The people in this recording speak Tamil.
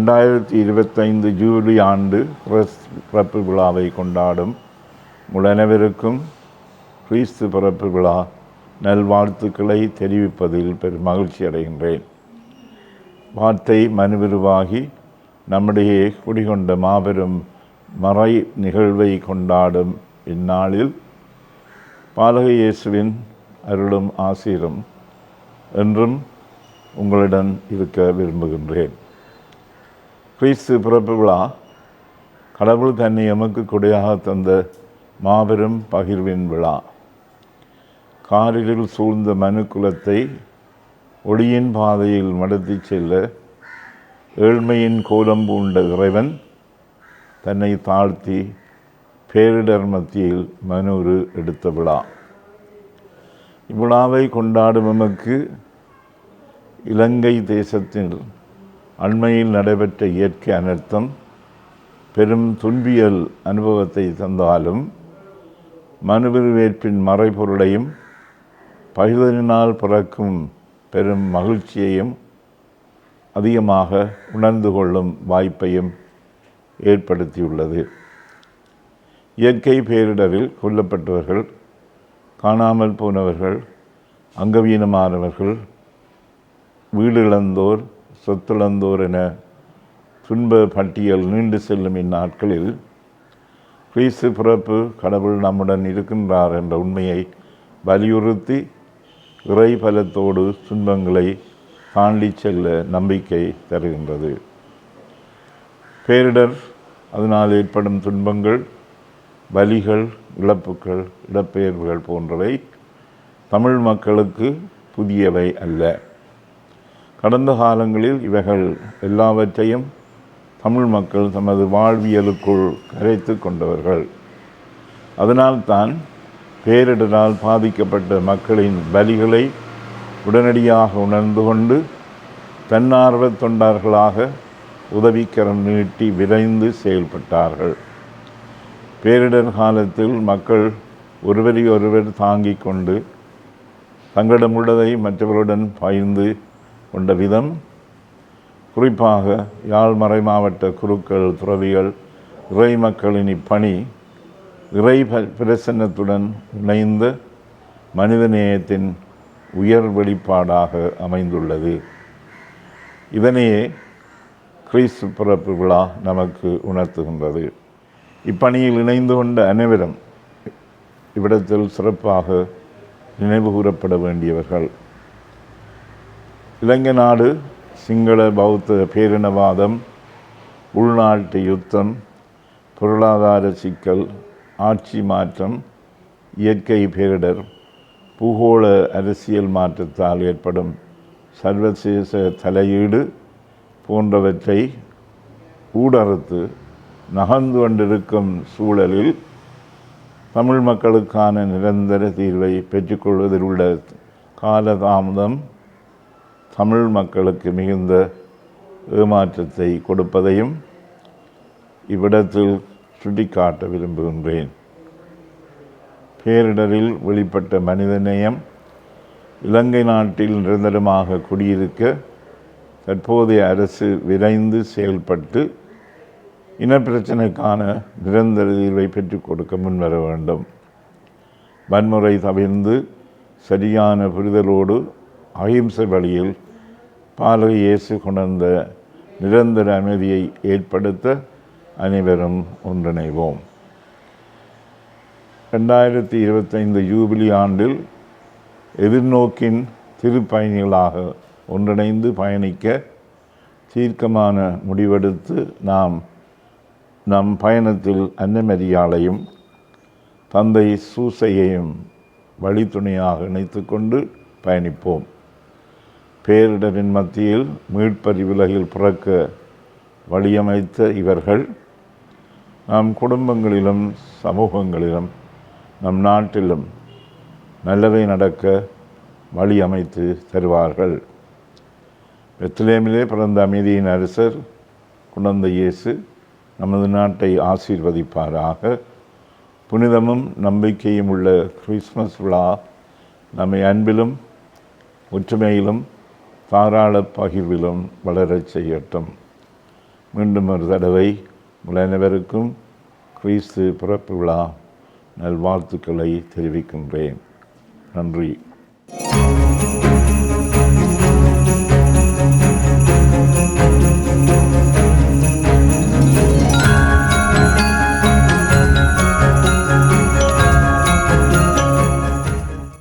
2025 ஜூலை ஆண்டு பிறப்பு விழாவை கொண்டாடும் உங்கள் அனைவருக்கும் கிறிஸ்து பிறப்பு விழா நல்வாழ்த்துக்களை தெரிவிப்பதில் பெரும் மகிழ்ச்சி அடைகின்றேன். வார்த்தை மனுவிருவாகி நம்முடைய குடிகொண்ட மாபெரும் மறை நிகழ்வை கொண்டாடும் இந்நாளில் பாலக இயேசுவின் அருளும் ஆசீரும் என்றும் உங்களுடன் இருக்க விரும்புகின்றேன். கிறிஸ்து பிறப்பு விழா கடவுள் தன்னை எமக்கு கொடையாக தந்த மாபெரும் பகிர்வின் விழா. காரில் சூழ்ந்த மனு குலத்தை ஒளியின் பாதையில் நடத்தி செல்ல ஏழ்மையின் கோலம் பூண்ட இறைவன் தன்னை தாழ்த்தி பேரிடர் மத்தியில் மனுரு எடுத்த விழா. இவ்விழாவை கொண்டாடும் எமக்கு இலங்கை தேசத்தில் அண்மையில் நடைபெற்ற இயற்கை அனர்த்தம் பெரும் துன்பியல் அனுபவத்தை தந்தாலும் மனுவிருவேற்பின் மறைபொருளையும் பகிர்தலினால் பிறக்கும் பெரும் மகிழ்ச்சியையும் அதிகமாக உணர்ந்து கொள்ளும் வாய்ப்பையும் ஏற்படுத்தியுள்ளது. இயற்கை பேரிடரில் கொல்லப்பட்டவர்கள், காணாமல் போனவர்கள், அங்கவீனமானவர்கள், வீடிழந்தோர், சொத்திழந்தோர் என துன்ப பட்டியல் நீண்டு செல்லும் இந்நாட்களில் கிறிஸ்து பிறப்பு கடவுள் நம்முடன் இருக்கின்றார் என்ற உண்மையை வலியுறுத்தி இறை பலத்தோடு துன்பங்களை தாண்டி செல்ல நம்பிக்கை தருகின்றது. பேரிடர், அதனால் ஏற்படும் துன்பங்கள், வலிகள், இழப்புகள், இடப்பெயர்வுகள் போன்றவை தமிழ் மக்களுக்கு புதியவை அல்ல. கடந்த காலங்களில் இவைகள் எல்லாவற்றையும் தமிழ் மக்கள் தமது வாழ்வியலுக்குள் கரைத்து கொண்டவர்கள். அதனால்தான் பேரிடரால் பாதிக்கப்பட்ட மக்களின் வலிகளை உடனடியாக உணர்ந்து கொண்டு தன்னார்வ தொண்டர்களாக உதவிக்கரம் நீட்டி விரைந்து செயல்பட்டார்கள். பேரிடர் காலத்தில் மக்கள் ஒருவரையொருவர் தாங்கிக் கொண்டு தங்களிடமுள்ளதை மற்றவர்களுடன் பகிர்ந்து கொண்ட விதம், குறிப்பாக யாழ் மறை மாவட்ட குருக்கள், துறவிகள், இறை மக்களின் இப்பணி இறை பிரசன்னத்துடன் இணைந்த மனிதநேயத்தின் உயர் வெளிப்பாடாக அமைந்துள்ளது. இதனையே கிறிஸ்து பிறப்பு விழா நமக்கு உணர்த்துகின்றது. இப்பணியில் இணைந்து கொண்ட அனைவரும் இவ்விடத்தில் சிறப்பாக நினைவு கூறப்பட வேண்டியவர்கள். இலங்கை நாடு சிங்கள பௌத்த பேரினவாதம், உள்நாட்டு யுத்தம், பொருளாதார சிக்கல், ஆட்சி மாற்றம், இயற்கை பேரிடர், பூகோள அரசியல் மாற்றத்தால் ஏற்படும் சர்வதேச தலையீடு போன்றவற்றை ஊடறுத்து நகர்ந்து கொண்டிருக்கும் சூழலில் தமிழ் மக்களுக்கான நிரந்தர தீர்வை பெற்றுக்கொள்வதில் உள்ள காலதாமதம் தமிழ் மக்களுக்கு மிகுந்த ஏமாற்றத்தை கொடுப்பதையும் இவ்விடத்தில் சுட்டிக்காட்ட விரும்புகின்றேன். பேரிடரில் வெளிப்பட்ட மனிதநேயம் இலங்கை நாட்டில் நிரந்தரமாக குடியிருக்க தற்போதைய அரசு விரைந்து செயல்பட்டு இனப்பிரச்சனைக்கான நிரந்தர தீர்வை பெற்றுக் கொடுக்க முன்வர வேண்டும். வன்முறை தவிர்ந்து சரியான புரிதலோடு அகிம்சை வழியில் பாலக இயேசு கொண்ட நிரந்தர அமைதியை ஏற்படுத்த அனைவரும் ஒன்றிணைவோம். 2025 ஜூபிலி ஆண்டில் எதிர்நோக்கின் திருப்பயணிகளாக ஒன்றிணைந்து பயணிக்க தீர்க்கமான முடிவெடுத்து நம் பயணத்தில் அன்னமரியாளையும் தந்தை சூசையையும் வழித்துணையாக இணைத்து கொண்டு பயணிப்போம். பேரிடரின் மத்தியில் மீட்பறி உலகில் பிறக்க வழியமைத்த இவர்கள் நம் குடும்பங்களிலும் சமூகங்களிலும் நம் நாட்டிலும் நல்லவை நடக்க வழி அமைத்து தருவார்கள். பெத்லகேமிலே பிறந்த அமைதியின் அரசர் குழந்தை இயேசு நமது நாட்டை ஆசீர்வதிப்பாராக. புனிதமும் நம்பிக்கையும் உள்ள கிறிஸ்மஸ் விழா நம்மை அன்பிலும் ஒற்றுமையிலும் தாராள பகிர்விலும் வளரச் செய்யட்டும். மீண்டும் ஒரு தடவை உங்கள் அனைவருக்கும் கிறிஸ்து பிறப்பு விழா நல்வாழ்த்துக்களை தெரிவிக்கின்றேன். நன்றி.